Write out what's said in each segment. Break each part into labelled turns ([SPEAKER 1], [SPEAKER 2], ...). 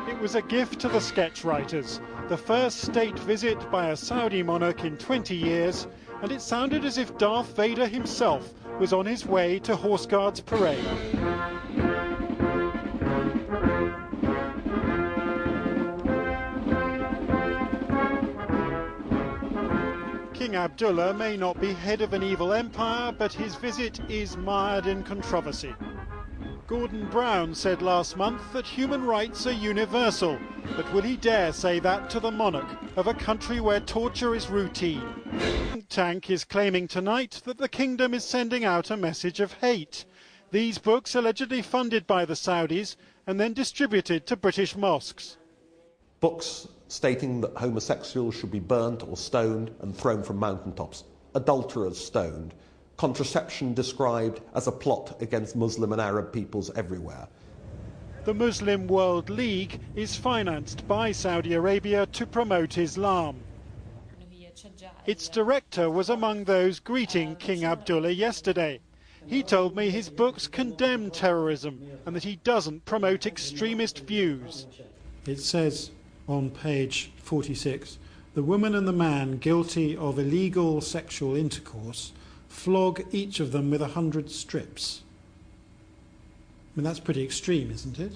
[SPEAKER 1] It was a gift to the sketch writers, the first state visit by a Saudi monarch in 20 years, and it sounded as if Darth Vader himself was on his way to Horse Guards Parade. King Abdullah may not be head of an evil empire, but his visit is mired in controversy. Gordon Brown said last month that human rights are universal, but will he dare say that to the monarch of a country where torture is routine? The think tank is claiming tonight that the kingdom is sending out a message of hate. These books allegedly funded by the Saudis and then distributed to British mosques.
[SPEAKER 2] Books stating that homosexuals should be burnt or stoned and thrown from mountaintops, adulterers stoned, contraception described as a plot against Muslim and Arab peoples everywhere.
[SPEAKER 1] The Muslim World League is financed by Saudi Arabia to promote Islam. Its director was among those greeting King Abdullah yesterday. He told me his books condemn terrorism and that he doesn't promote extremist views. It says on page 46, the woman and the man guilty of illegal sexual intercourse flog each of them with 100 strips. I mean, that's pretty extreme, isn't it?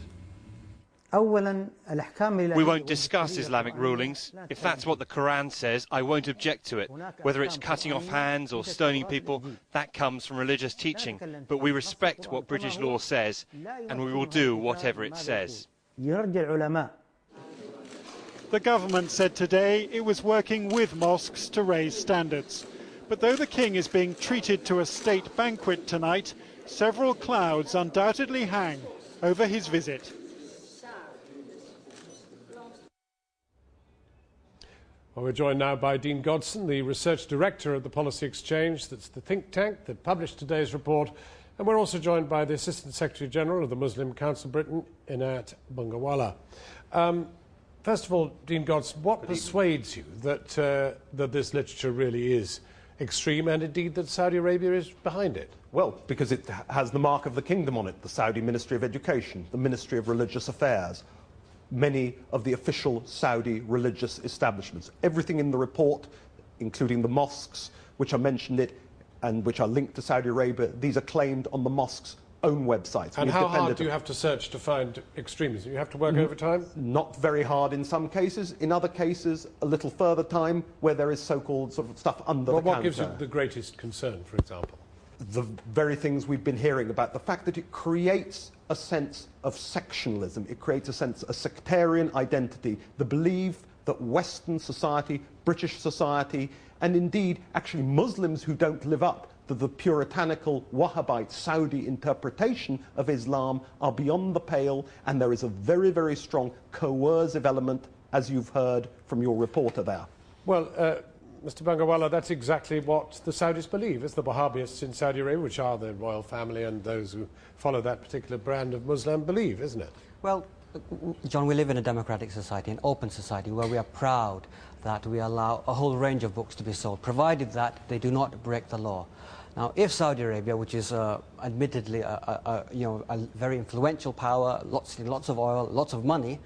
[SPEAKER 3] We won't discuss Islamic rulings. If that's what the Quran says, I won't object to it. Whether it's cutting off hands or stoning people, that comes from religious teaching. But we respect what British law says, and we will do whatever it says.
[SPEAKER 1] The government said today it was working with mosques to raise standards. But though the king is being treated to a state banquet tonight, several clouds undoubtedly hang over his visit.
[SPEAKER 4] Well, we're joined now by Dean Godson, the research director of the Policy Exchange. That's the think tank that published today's report. And we're also joined by the Assistant Secretary General of the Muslim Council of Britain, Inayat Bungawala. First of all, Dean Godson, what persuades you that, that this literature really is extreme, and indeed that Saudi Arabia is behind it?
[SPEAKER 2] Well, because it has the mark of the kingdom on it, the Saudi Ministry of Education, the Ministry of Religious Affairs, many of the official Saudi religious establishments. Everything in the report, including the mosques which are mentioned it and which are linked to Saudi Arabia, these are claimed on the mosques' own websites.
[SPEAKER 4] And how hard do you have to search to find extremism? You have to work overtime?
[SPEAKER 2] Not very hard in some cases. In other cases, a little further time where there is so-called sort of stuff under the counter.
[SPEAKER 4] What gives you the greatest concern, for example?
[SPEAKER 2] The very things we've been hearing about, the fact that it creates a sense of sectionalism, it creates a sense of sectarian identity, the belief that Western society, British society, and indeed actually Muslims who don't live up to the puritanical Wahhabite Saudi interpretation of Islam are beyond the pale, and there is a very, very strong coercive element, as you've heard from your reporter there.
[SPEAKER 4] Well, Mr. Bungawala, that's exactly what the Saudis believe. It's the Wahhabists in Saudi Arabia, which are the royal family and those who follow that particular brand of Muslim believe, isn't it?
[SPEAKER 5] Well, John, we live in a democratic society, an open society, where we are proud that we allow a whole range of books to be sold, provided that they do not break the law. Now, if Saudi Arabia, which is admittedly a very influential power, lots of oil, lots of money,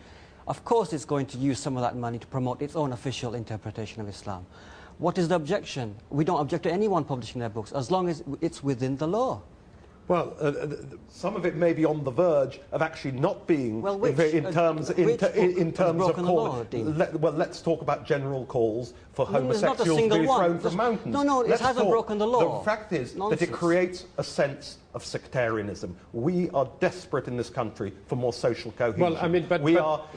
[SPEAKER 5] of course it's going to use some of that money to promote its own official interpretation of Islam. What is the objection? We don't object to anyone publishing their books, as long as it's within the law.
[SPEAKER 2] Well, some of it may be on the verge of actually not being,
[SPEAKER 5] well,
[SPEAKER 2] in terms of
[SPEAKER 5] law,
[SPEAKER 2] well, let's talk about general calls for homosexuals to be thrown from mountains.
[SPEAKER 5] No, it hasn't broken the law.
[SPEAKER 2] The fact is that it creates a sense of sectarianism. We are desperate in this country for more social cohesion.
[SPEAKER 4] Well, I mean,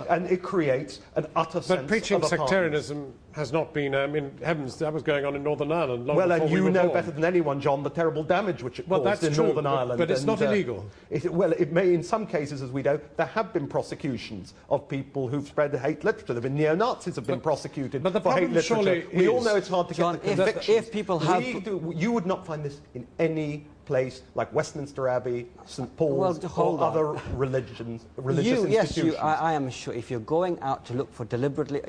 [SPEAKER 2] and it creates an utter sense of
[SPEAKER 4] But preaching sectarianism has not been, I mean, heavens, that was going on in Northern Ireland long before
[SPEAKER 2] and you
[SPEAKER 4] we were
[SPEAKER 2] know
[SPEAKER 4] born.
[SPEAKER 2] better than anyone, John, the terrible damage which it caused in Northern Ireland.
[SPEAKER 4] But it's not illegal.
[SPEAKER 2] Well, it may, in some cases, as we know, there have been prosecutions of people who've spread hate literature. There have been neo-Nazis have been prosecuted
[SPEAKER 4] but the
[SPEAKER 2] for hate literature.
[SPEAKER 4] surely
[SPEAKER 2] We all know it's hard to
[SPEAKER 5] John,
[SPEAKER 2] get the convictions.
[SPEAKER 5] If people have...
[SPEAKER 2] You would not find this in any place like Westminster Abbey, St Paul's,
[SPEAKER 5] hold
[SPEAKER 2] or
[SPEAKER 5] on.
[SPEAKER 2] other religious institutions.
[SPEAKER 5] I am sure if you're going out to look for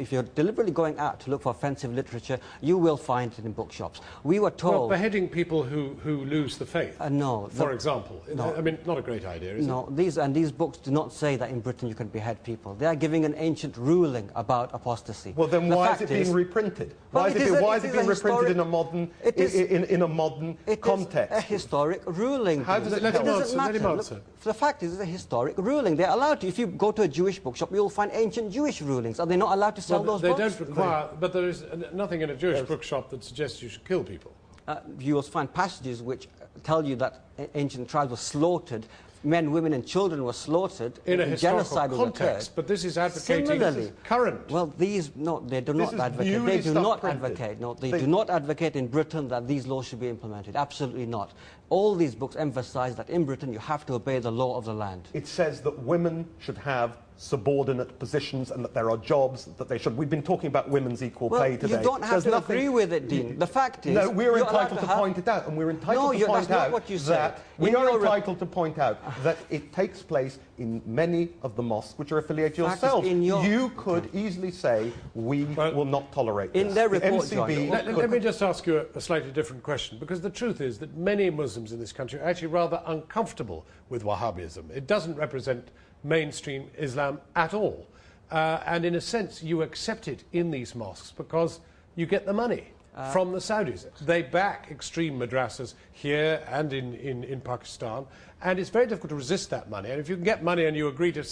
[SPEAKER 5] if you're deliberately going out to look for offensive literature, you will find it in bookshops. We were told...
[SPEAKER 4] Well, beheading people who lose the faith,
[SPEAKER 5] no.
[SPEAKER 4] For example.
[SPEAKER 5] No.
[SPEAKER 4] I mean, not a great idea, is it?
[SPEAKER 5] No, these books do not say that in Britain you can behead people. They are giving an ancient ruling about apostasy.
[SPEAKER 2] Well, then why is it being reprinted? Why is it being reprinted in a modern context?
[SPEAKER 5] A historic ruling.
[SPEAKER 2] How does it
[SPEAKER 4] Let him
[SPEAKER 2] help?
[SPEAKER 4] answer. Let him answer.
[SPEAKER 5] Look, the fact is, it's a historic ruling. They're allowed to. If you go to a Jewish bookshop, you'll find ancient Jewish rulings. Are they not allowed to sell those
[SPEAKER 4] they
[SPEAKER 5] books?
[SPEAKER 4] don't require, but there is nothing in a Jewish bookshop that suggests you should kill people.
[SPEAKER 5] You will find passages which tell you that ancient tribes were slaughtered. Men, women and children were slaughtered
[SPEAKER 4] in a historical
[SPEAKER 5] genocide
[SPEAKER 4] context, but this is advocating
[SPEAKER 5] Similarly,
[SPEAKER 4] current.
[SPEAKER 5] Well, they do not advocate. They do not advocate. No, they do not advocate in Britain that these laws should be implemented. Absolutely not. All these books emphasize that in Britain you have to obey the law of the land.
[SPEAKER 2] It says that women should have subordinate positions and that there are jobs that they should. We've been talking about women's equal pay today.
[SPEAKER 5] You don't have to agree with it, Dean. The fact is...
[SPEAKER 2] No, we're entitled to point it out, and we're entitled to point out that... We are entitled to point out that it takes place in many of the mosques which are affiliated to yourselves. You could easily say, we will not tolerate this.
[SPEAKER 5] In their report, John...
[SPEAKER 4] Let me just ask you a slightly different question, because the truth is that many Muslims in this country are actually rather uncomfortable with Wahhabism. It doesn't represent mainstream Islam at all. And in a sense, you accept it in these mosques because you get the money from the Saudis. They back extreme madrasas here and in Pakistan, and it's very difficult to resist that money. And if you can get money and you agree to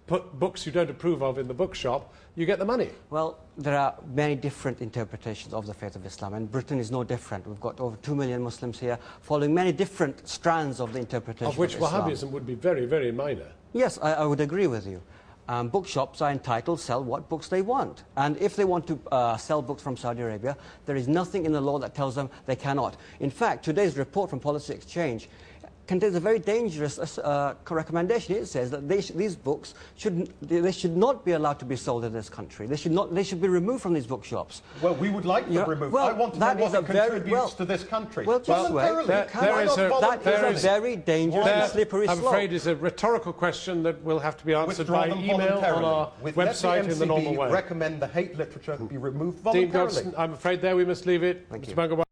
[SPEAKER 4] put books you don't approve of in the bookshop, you get the money.
[SPEAKER 5] Well, there are many different interpretations of the faith of Islam, and Britain is no different. We've got over 2 million Muslims here following many different strands of the interpretation
[SPEAKER 4] of which
[SPEAKER 5] Islam.
[SPEAKER 4] Wahhabism would be very, very minor.
[SPEAKER 5] Yes, I would agree with you. Bookshops are entitled to sell what books they want. And if they want to sell books from Saudi Arabia, there is nothing in the law that tells them they cannot. In fact, today's report from Policy Exchange contains a very dangerous recommendation. It says that these books should not be allowed to be sold in this country. They should be removed from these bookshops.
[SPEAKER 2] Well, we would like them removed.
[SPEAKER 5] Well,
[SPEAKER 2] I want to know what it contributes to this country.
[SPEAKER 5] Well, just wait. That is a very dangerous and slippery slope.
[SPEAKER 4] I'm afraid it's a rhetorical question that will have to be answered by email on our website in the normal way.
[SPEAKER 2] Recommend the hate literature be removed voluntarily.
[SPEAKER 4] Dean Godson, I'm afraid there we must leave it.
[SPEAKER 5] Thank you.
[SPEAKER 4] Mr.